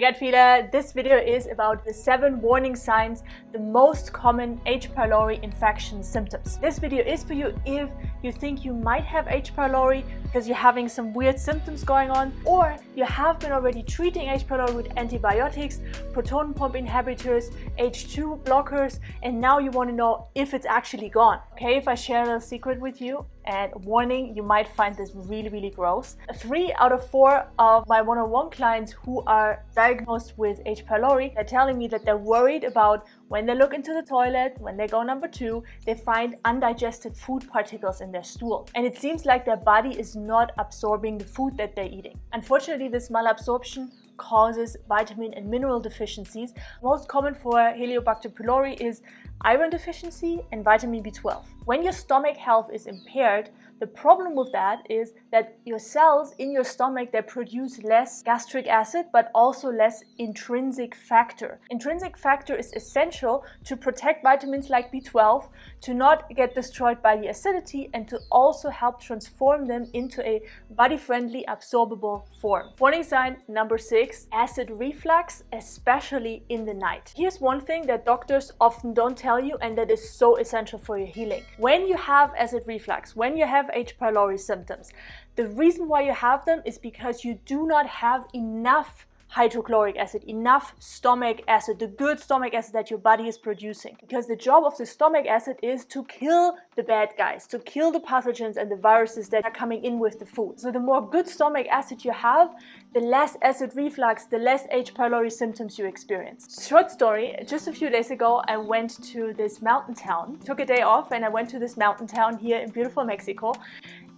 gut feeler, this video is about the 7 warning signs, the most common H. pylori infection symptoms. This video is for you if you think you might have H. pylori because you're having some weird symptoms going on, or you have been already treating H. pylori with antibiotics, proton pump inhibitors, H2 blockers, and now you want to know if it's actually gone. Okay, if I share a little secret with you, and warning, you might find this really gross. 3 out of 4 of my one-on-one clients who are diagnosed with H. pylori are telling me that they're worried about when they look into the toilet, when they go number 2, they find undigested food particles in their stool. And it seems like their body is not absorbing the food that they're eating. Unfortunately, this malabsorption causes vitamin and mineral deficiencies. Most common for Helicobacter pylori is iron deficiency and vitamin B12. When your stomach health is impaired, the problem with that is that your cells in your stomach, they produce less gastric acid, but also less intrinsic factor. Intrinsic factor is essential to protect vitamins like B12, to not get destroyed by the acidity, and to also help transform them into a body-friendly, absorbable form. Warning sign number 6, acid reflux, especially in the night. Here's one thing that doctors often don't tell you, and that is so essential for your healing. When you have acid reflux, when you have H. pylori symptoms, the reason why you have them is because you do not have enough hydrochloric acid, enough stomach acid, the good stomach acid that your body is producing. Because the job of the stomach acid is to kill the bad guys, to kill the pathogens and the viruses that are coming in with the food. So the more good stomach acid you have, the less acid reflux, the less H. pylori symptoms you experience. Short story, just a few days ago I went to this mountain town, took a day off, and I went to this mountain town here in beautiful Mexico,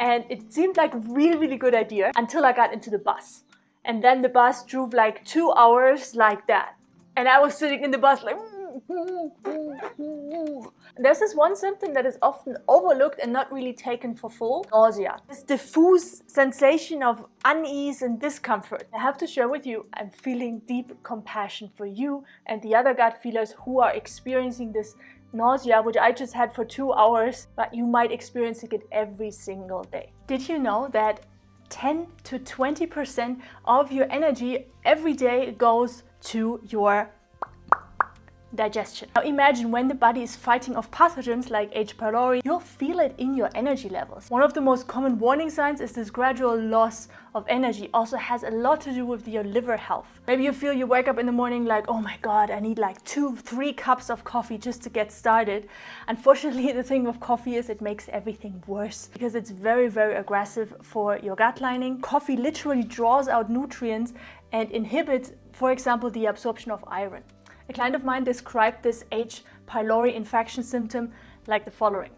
and it seemed like a really good idea until I got into the bus. And then the bus drove like 2 hours like that. And I was sitting in the bus like... There's this one symptom that is often overlooked and not really taken for full: nausea. This diffuse sensation of unease and discomfort. I have to share with you, I'm feeling deep compassion for you and the other gut feelers who are experiencing this nausea, which I just had for 2 hours, but you might experience it every single day. Did you know that 10 to 20% of your energy every day goes to your digestion? Now imagine when the body is fighting off pathogens like H. pylori, you'll feel it in your energy levels. One of the most common warning signs is this gradual loss of energy. Also has a lot to do with your liver health. Maybe you feel you wake up in the morning like, oh my god, I need like 2-3 cups of coffee just to get started. Unfortunately, the thing with coffee is it makes everything worse because it's very aggressive for your gut lining. Coffee literally draws out nutrients and inhibits, for example, the absorption of iron. A client of mine described this H. pylori infection symptom like the following.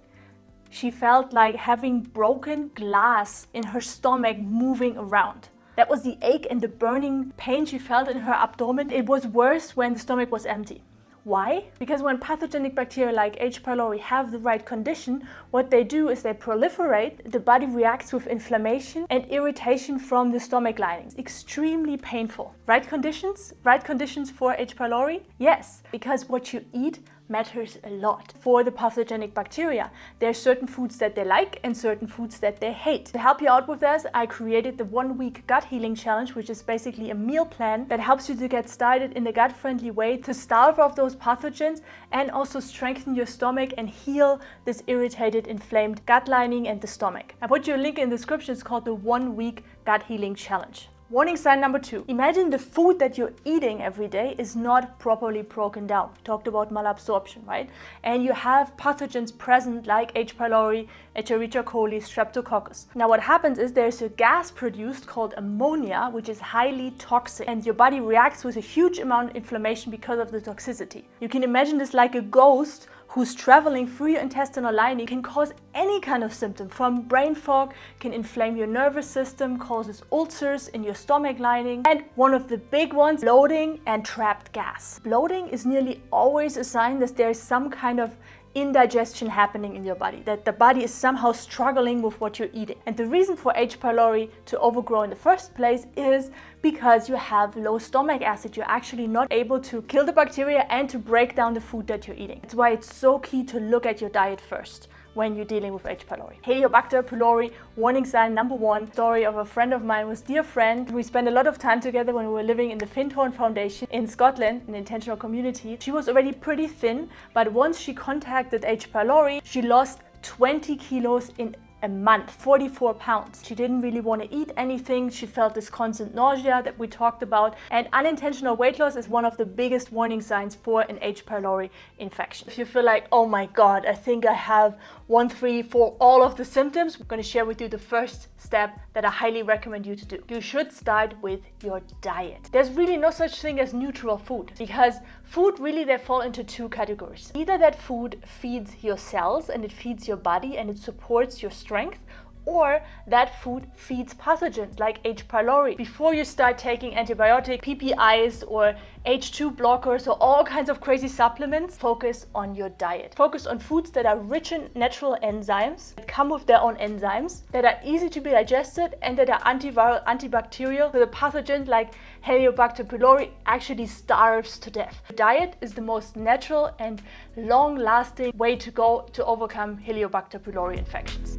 She felt like having broken glass in her stomach moving around. That was the ache and the burning pain she felt in her abdomen. It was worse when the stomach was empty. Why? Because when pathogenic bacteria like H. pylori have the right condition, what they do is they proliferate, the body reacts with inflammation and irritation from the stomach lining. It's extremely painful. Right conditions? Right conditions for H. pylori? Yes, because what you eat matters a lot for the pathogenic bacteria. There are certain foods that they like and certain foods that they hate. To help you out with this, I created the 1-week gut healing challenge, which is basically a meal plan that helps you to get started in a gut-friendly way to starve off those pathogens and also strengthen your stomach and heal this irritated, inflamed gut lining and the stomach. I put you a link in the description. It's called the 1-week gut healing challenge. Warning sign number 2. Imagine the food that you're eating every day is not properly broken down. We talked about malabsorption, right? And you have pathogens present like H. pylori, Escherichia coli, Streptococcus. Now what happens is there's a gas produced called ammonia, which is highly toxic, and your body reacts with a huge amount of inflammation because of the toxicity. You can imagine this like a ghost who's traveling through your intestinal lining. Can cause any kind of symptom, from brain fog, can inflame your nervous system, causes ulcers in your stomach lining, and one of the big ones, bloating and trapped gas. Bloating is nearly always a sign that there's some kind of indigestion happening in your body, that the body is somehow struggling with what you're eating. And the reason for H. pylori to overgrow in the first place is because you have low stomach acid. You're actually not able to kill the bacteria and to break down the food that you're eating. That's why it's so key to look at your diet first. when you're dealing with H. pylori. Helicobacter pylori, warning sign number 1. Story of a friend of mine was dear friend. We spent a lot of time together when we were living in the Findhorn Foundation in Scotland, an intentional community. She was already pretty thin, but once she contacted H. pylori, she lost 20 kilos in a month, 44 pounds. She didn't really want to eat anything. She felt this constant nausea that we talked about. And unintentional weight loss is one of the biggest warning signs for an H. pylori infection. If you feel like, oh my God, I think I have 1, 3, 4, all of the symptoms, I'm going to share with you the first step that I highly recommend you to do. You should start with your diet. There's really no such thing as neutral food, because food really, they fall into 2 categories. Either that food feeds your cells and it feeds your body and it supports your strength, or that food feeds pathogens like H. pylori. Before you start taking antibiotic, PPIs, or H2 blockers, or all kinds of crazy supplements, focus on your diet. Focus on foods that are rich in natural enzymes, that come with their own enzymes, that are easy to be digested, and that are antiviral, antibacterial. So the pathogen like Helicobacter pylori actually starves to death. Diet is the most natural and long-lasting way to go to overcome Helicobacter pylori infections.